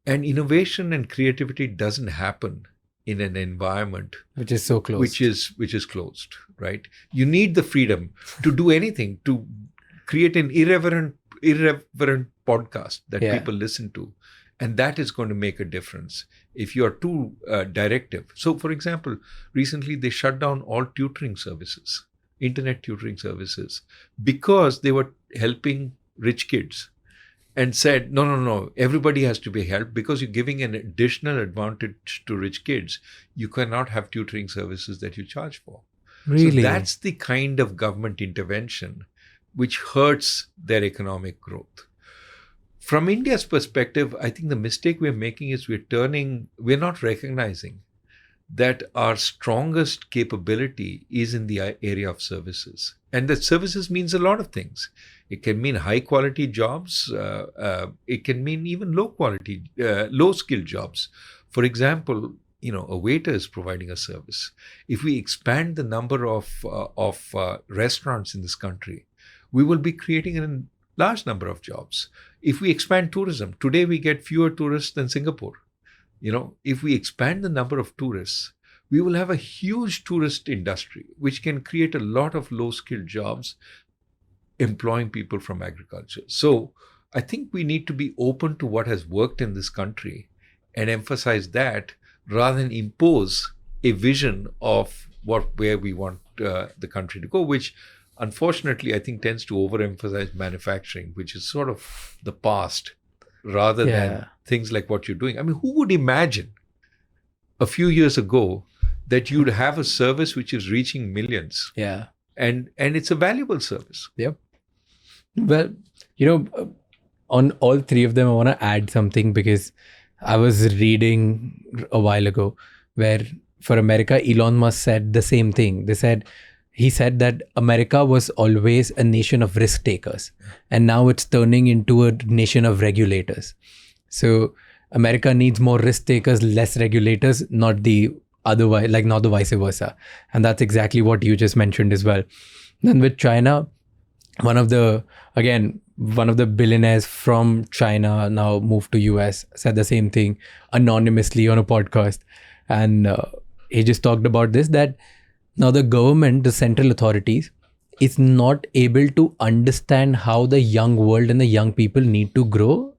And innovation and creativity doesn't happen in an environment which is so closed. which is closed, right? You need the freedom to do anything, to create an irreverent podcast that people listen to, and that is going to make a difference. If you are too directive, so for example, recently they shut down all tutoring services, internet tutoring services, because they were helping rich kids, and said, no, everybody has to be helped, because you're giving an additional advantage to rich kids. You cannot have tutoring services that you charge for. Really? So that's the kind of government intervention which hurts their economic growth. From India's perspective, I think the mistake we're making is we're not recognizing that our strongest capability is in the area of services. And that services means a lot of things. It can mean high quality jobs. It can mean even low skilled jobs. For example, a waiter is providing a service. If we expand the number of restaurants in this country, we will be creating a large number of jobs. If we expand tourism, today we get fewer tourists than Singapore. If we expand the number of tourists, we will have a huge tourist industry, which can create a lot of low-skilled jobs, employing people from agriculture. So I think we need to be open to what has worked in this country and emphasize that, rather than impose a vision of where we want the country to go, which unfortunately I think tends to overemphasize manufacturing, which is sort of the past, rather than things like what you're doing. I mean, who would imagine a few years ago that you'd have a service which is reaching millions? Yeah. And it's a valuable service. Yep. Well, on all three of them, I want to add something, because I was reading a while ago where for America, Elon Musk said the same thing. He said that America was always a nation of risk takers, and now it's turning into a nation of regulators. So America needs more risk takers, less regulators, not the vice versa. And that's exactly what you just mentioned as well. Then with China, one of the billionaires from China now moved to US, said the same thing anonymously on a podcast. And he just talked about this, that now the government, the central authorities, is not able to understand how the young world and the young people need to grow